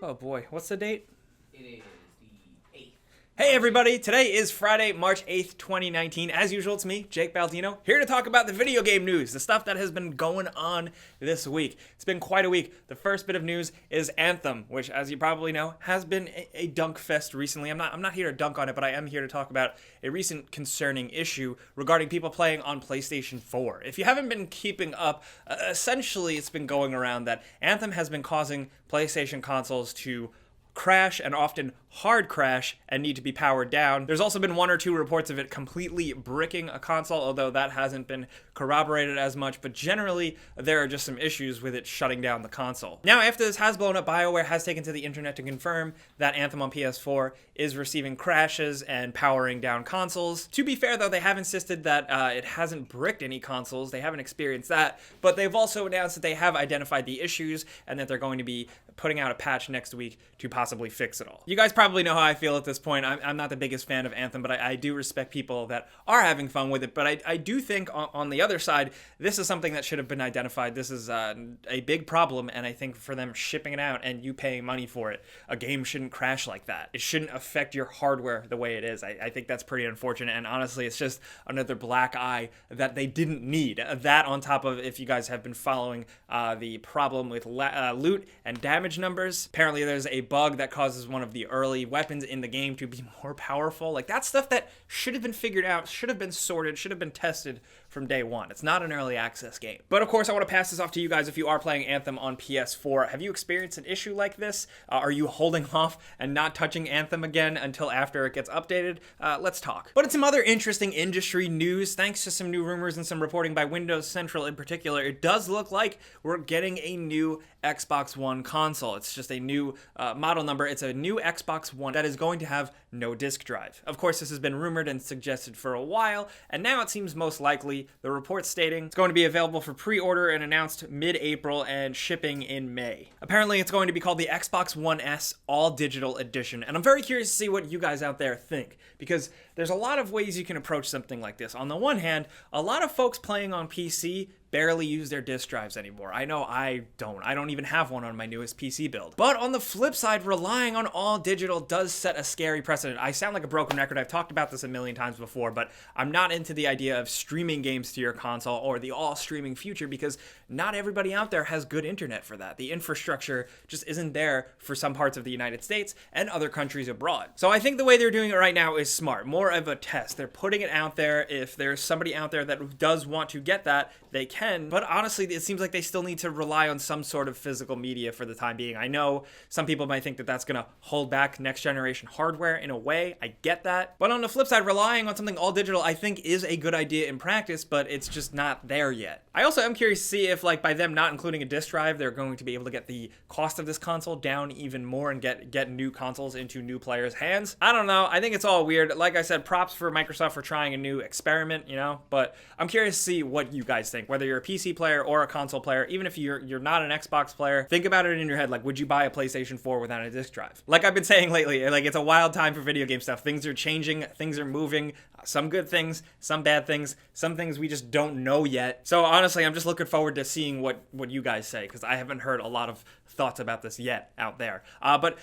Oh boy, what's the date? It is the 8th. Hey everybody, today is Friday, March 8th, 2019. As usual, it's me, Jake Baldino, here to talk about the video game news, the stuff that has been going on this week. It's been quite a week. The first bit of news is Anthem, which, as you probably know, has been a dunk fest recently. I'm not here to dunk on it, but I am here to talk about a recent concerning issue regarding people playing on PlayStation 4. If you haven't been keeping up, essentially it's been going around that Anthem has been causing PlayStation consoles to crash and often hard crash and need to be powered down. There's also been one or two reports of it completely bricking a console, although that hasn't been corroborated as much, but generally there are just some issues with it shutting down the console. Now, after this has blown up, BioWare has taken to the internet to confirm that Anthem on PS4 is receiving crashes and powering down consoles. To be fair though, they have insisted that it hasn't bricked any consoles. They haven't experienced that, but they've also announced that they have identified the issues and that they're going to be putting out a patch next week to possibly fix it all. You guys probably know how I feel at this point. I'm not the biggest fan of Anthem, but I do respect people that are having fun with it. But I do think on the other side, this is something that should have been identified. This is a big problem, and I think for them shipping it out and you paying money for it, a game shouldn't crash like that. It shouldn't affect your hardware the way it is. I think that's pretty unfortunate, and honestly, it's just another black eye that they didn't need. That on top of, if you guys have been following the problem with loot and damage numbers, apparently there's a bug that causes one of the early weapons in the game to be more powerful. Like, that's stuff that should have been figured out, should have been sorted, should have been tested from day one. It's not an early access game. But of course, I want to pass this off to you guys if you are playing Anthem on PS4. Have you experienced an issue like this? Are you holding off and not touching Anthem again until after it gets updated? Let's talk. But it's some other interesting industry news. Thanks to some new rumors and some reporting by Windows Central in particular, it does look like we're getting a new Xbox One console. It's just a new model number. It's a new Xbox One that is going to have no disk drive. Of course, this has been rumored and suggested for a while, and now it seems most likely. The report stating it's going to be available for pre-order and announced mid-April and shipping in May. Apparently, it's going to be called the Xbox One S All Digital Edition, and I'm very curious to see what you guys out there think, because there's a lot of ways you can approach something like this. On the one hand, a lot of folks playing on PC barely use their disk drives anymore. I know I don't. I don't even have one on my newest PC build. But on the flip side, relying on all digital does set a scary precedent. I sound like a broken record. I've talked about this a million times before, but I'm not into the idea of streaming games to your console or the all streaming future, because not everybody out there has good internet for that. The infrastructure just isn't there for some parts of the United States and other countries abroad. So I think the way they're doing it right now is smart, more of a test. They're putting it out there. If there's somebody out there that does want to get that, they can. But honestly, it seems like they still need to rely on some sort of physical media for the time being. I know some people might think that that's going to hold back next generation hardware in a way. I get that. But on the flip side, relying on something all digital, I think is a good idea in practice, but it's just not there yet. I also am curious to see if, like, by them not including a disc drive, they're going to be able to get the cost of this console down even more and get new consoles into new players' hands. I don't know. I think it's all weird. Like I said, props for Microsoft for trying a new experiment, you know, but I'm curious to see what you guys think, whether you're a PC player or a console player. Even if you're not an Xbox player, think about it in your head. Like, would you buy a PlayStation 4 without a disc drive? Like I've been saying lately, like, it's a wild time for video game stuff. Things are changing, things are moving, some good things, some bad things, some things we just don't know yet. So honestly, I'm just looking forward to seeing what you guys say, because I haven't heard a lot of thoughts about this yet out there. But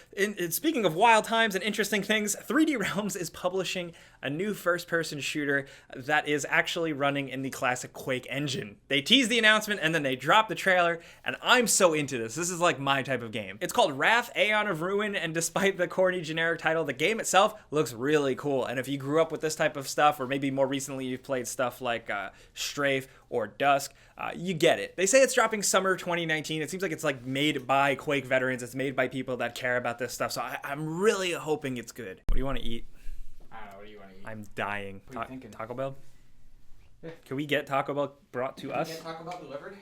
speaking of wild times and interesting things, 3D Realms is publishing a new first-person shooter that is actually running in the classic Quake engine. They teased the announcement and then they dropped the trailer, and I'm so into this. This is like my type of game. It's called Wrath: Aeon of Ruin, and despite the corny generic title, the game itself looks really cool. And if you grew up with this type of stuff, or maybe more recently you've played stuff like Strafe or Dusk, you get it. They say it's dropping summer 2019. It seems like it's like made by Quake veterans. It's made by people that care about this stuff. So I'm really hoping it's good. What do you want to eat? I don't know. What do you want to eat? I'm dying. What are you thinking? Taco Bell? Yeah. Can we get Taco Bell brought to us? Can you get Taco Bell delivered?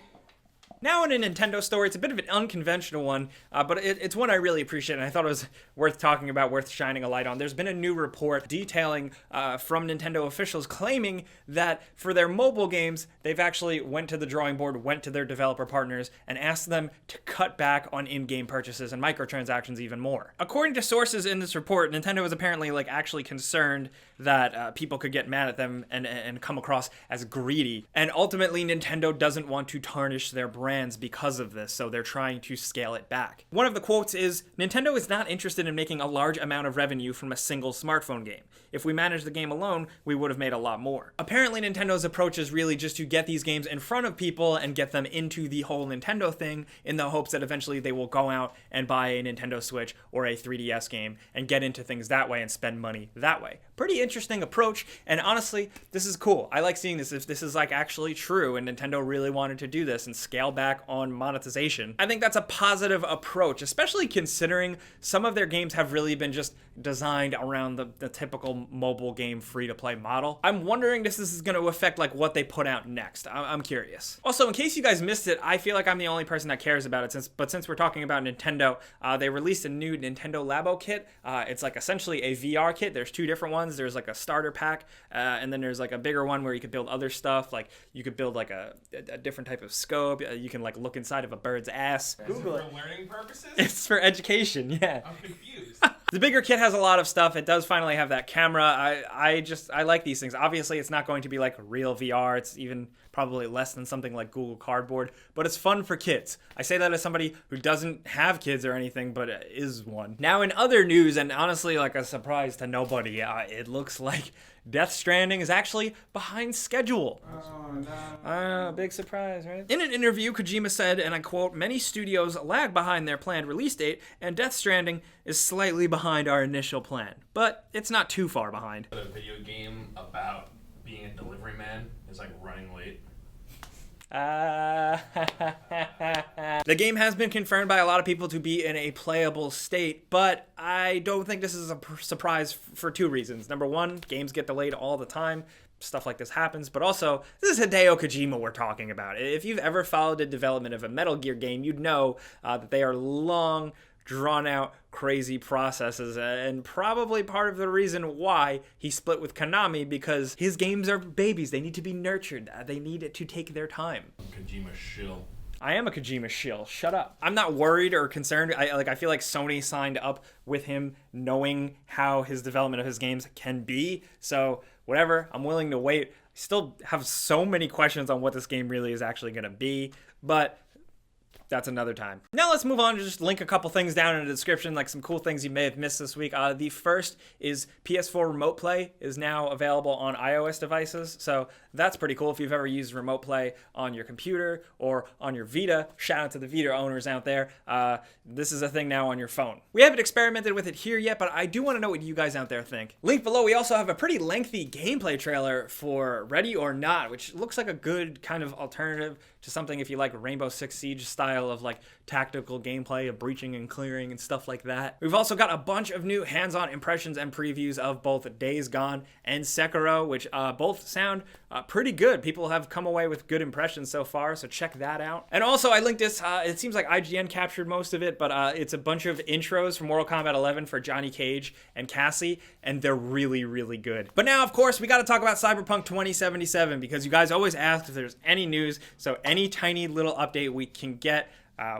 Now in a Nintendo story, it's a bit of an unconventional one, but it's one I really appreciate, and I thought it was worth talking about, worth shining a light on. There's been a new report detailing from Nintendo officials claiming that for their mobile games, they've actually went to the drawing board, went to their developer partners, and asked them to cut back on in-game purchases and microtransactions even more. According to sources in this report, Nintendo is apparently actually concerned that people could get mad at them and come across as greedy, and ultimately Nintendo doesn't want to tarnish their brand brands because of this, so they're trying to scale it back. One of the quotes is, "Nintendo is not interested in making a large amount of revenue from a single smartphone game. If we managed the game alone, we would have made a lot more." Apparently Nintendo's approach is really just to get these games in front of people and get them into the whole Nintendo thing in the hopes that eventually they will go out and buy a Nintendo Switch or a 3DS game and get into things that way and spend money that way. Pretty interesting approach, and honestly, this is cool. I like seeing this. If this is like actually true and Nintendo really wanted to do this and scale back on monetization, I think that's a positive approach, especially considering some of their games have really been just designed around the typical mobile game free-to-play model. I'm wondering if this is going to affect like what they put out next. I'm curious. Also, in case you guys missed it, I feel like I'm the only person that cares about it, since we're talking about Nintendo, they released a new Nintendo Labo kit. It's like essentially a VR kit. There's two different ones. There's like a starter pack, and then there's like a bigger one where you could build other stuff. Like you could build like a different type of scope. You can like look inside of a bird's ass. Google it. For learning purposes? It's for education, yeah. I'm confused. The bigger kit has a lot of stuff. It does finally have that camera. I like these things. Obviously, it's not going to be like real VR. It's even probably less than something like Google Cardboard, but it's fun for kids. I say that as somebody who doesn't have kids or anything, but is one. Now, in other news, and honestly, like a surprise to nobody, it looks like Death Stranding is actually behind schedule. Oh, no. Big surprise, right? In an interview, Kojima said, and I quote, "Many studios lag behind their planned release date, and Death Stranding is slightly behind our initial plan. But it's not too far behind." A video game about being a delivery man is like running late. The game has been confirmed by a lot of people to be in a playable state, but I don't think this is a surprise for two reasons. Number one, games get delayed all the time. Stuff like this happens, but also, this is Hideo Kojima we're talking about. If you've ever followed the development of a Metal Gear game, you'd know that they are long, drawn-out, crazy processes, and probably part of the reason why he split with Konami, because his games are babies. They need to be nurtured. They need it to take their time. Kojima shill. I am a Kojima shill. Shut up. I'm not worried or concerned. I feel like Sony signed up with him knowing how his development of his games can be. So whatever, I'm willing to wait. I still have so many questions on what this game really is actually going to be, but that's another time. Now let's move on to just link a couple things down in the description, like some cool things you may have missed this week. The first is PS4 Remote Play is now available on iOS devices, so that's pretty cool if you've ever used Remote Play on your computer or on your Vita. Shout out to the Vita owners out there. This is a thing now on your phone. We haven't experimented with it here yet, but I do want to know what you guys out there think. Link below, we also have a pretty lengthy gameplay trailer for Ready or Not, which looks like a good kind of alternative to something if you like Rainbow Six Siege style of like tactical gameplay of breaching and clearing and stuff like that. We've also got a bunch of new hands-on impressions and previews of both Days Gone and Sekiro, which both sound pretty good. People have come away with good impressions so far, so check that out. And also, I linked this. It seems like IGN captured most of it, but it's a bunch of intros from Mortal Kombat 11 for Johnny Cage and Cassie, and they're really, really good. But now, of course, we got to talk about Cyberpunk 2077, because you guys always ask if there's any news, so any tiny little update we can get,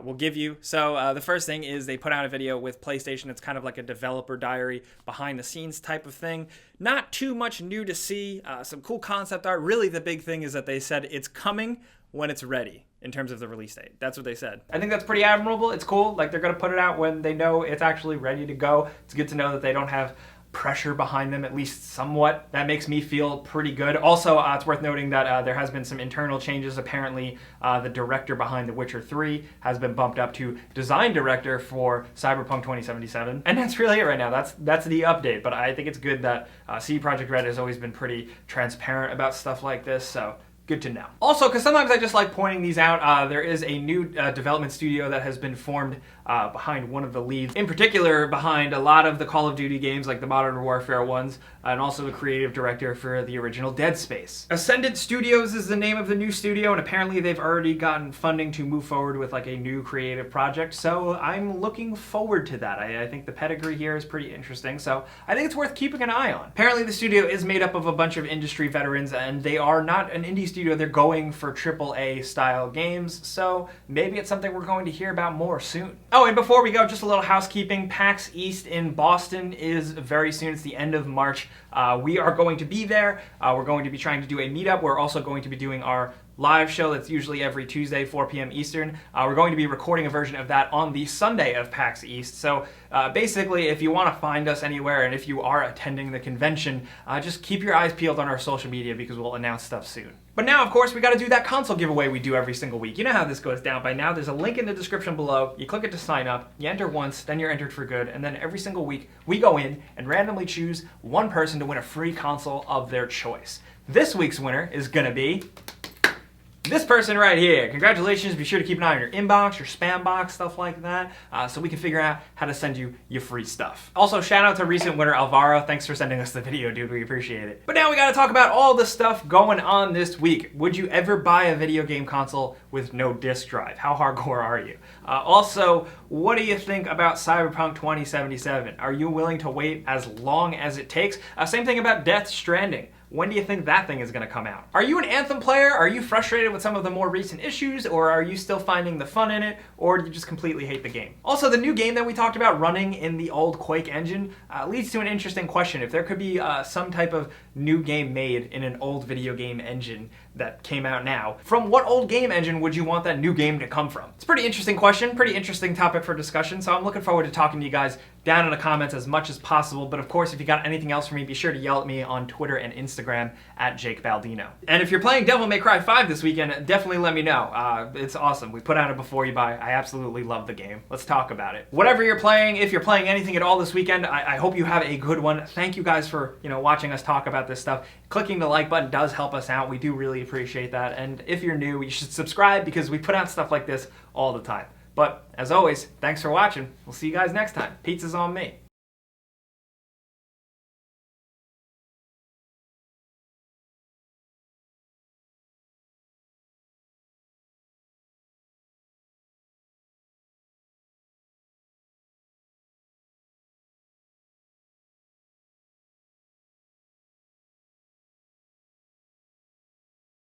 we'll give you. So the first thing is they put out a video with PlayStation. It's kind of like a developer diary, behind the scenes type of thing. Not too much new to see. Some cool concept art. Really, the big thing is that they said it's coming when it's ready in terms of the release date. That's what they said. I think that's pretty admirable. It's cool. Like, they're going to put it out when they know it's actually ready to go. It's good to know that they don't have pressure behind them, at least somewhat. That makes me feel pretty good. Also, it's worth noting that there has been some internal changes. Apparently, the director behind The Witcher 3 has been bumped up to design director for Cyberpunk 2077. And that's really it right now. That's the update. But I think it's good that CD Projekt Red has always been pretty transparent about stuff like this, so good to know. Also, because sometimes I just like pointing these out, there is a new development studio that has been formed behind one of the leads, in particular behind a lot of the Call of Duty games, like the Modern Warfare ones, and also the creative director for the original Dead Space. Ascendant Studios is the name of the new studio, and apparently they've already gotten funding to move forward with like a new creative project, so I'm looking forward to that. I think the pedigree here is pretty interesting, so I think it's worth keeping an eye on. Apparently the studio is made up of a bunch of industry veterans, and they are not an indie studio. They're going for AAA style games, so maybe it's something we're going to hear about more soon. Oh, and before we go, just a little housekeeping. PAX East in Boston is very soon. It's the end of March. We are going to be there. We're going to be trying to do a meetup. We're also going to be doing our live show that's usually every Tuesday, 4 p.m. Eastern. We're going to be recording a version of that on the Sunday of PAX East. So basically, if you want to find us anywhere and if you are attending the convention, just keep your eyes peeled on our social media because we'll announce stuff soon. But now, of course, we got to do that console giveaway we do every single week. You know how this goes down by now. There's a link in the description below. You click it to sign up. You enter once, then you're entered for good. And then every single week, we go in and randomly choose one person to win a free console of their choice. This week's winner is going to be this person right here. Congratulations. Be sure to keep an eye on your inbox, your spam box, stuff like that, so we can figure out how to send you your free stuff. Also, shout out to recent winner Alvaro. Thanks for sending us the video, dude. We appreciate it. But now we got to talk about all the stuff going on this week. Would you ever buy a video game console with no disk drive? How hardcore are you? Also, what do you think about Cyberpunk 2077? Are you willing to wait as long as it takes? Same thing about Death Stranding. When do you think that thing is going to come out? Are you an Anthem player? Are you frustrated with some of the more recent issues? Or are you still finding the fun in it? Or do you just completely hate the game? Also, the new game that we talked about running in the old Quake engine leads to an interesting question. If there could be some type of new game made in an old video game engine that came out now, from what old game engine would you want that new game to come from? It's a pretty interesting question, pretty interesting topic for discussion, so I'm looking forward to talking to you guys down in the comments as much as possible. But of course, if you got anything else for me, be sure to yell at me on Twitter and Instagram at Jake Baldino. And if you're playing Devil May Cry 5 this weekend, definitely let me know. It's awesome. We put out a before you buy. I absolutely love the game. Let's talk about it. Whatever you're playing, if you're playing anything at all this weekend, I hope you have a good one. Thank you guys for watching us talk about this stuff. Clicking the like button does help us out. We do really appreciate that. And if you're new, you should subscribe because we put out stuff like this all the time. But as always, thanks for watching. We'll see you guys next time. Pizza's on me.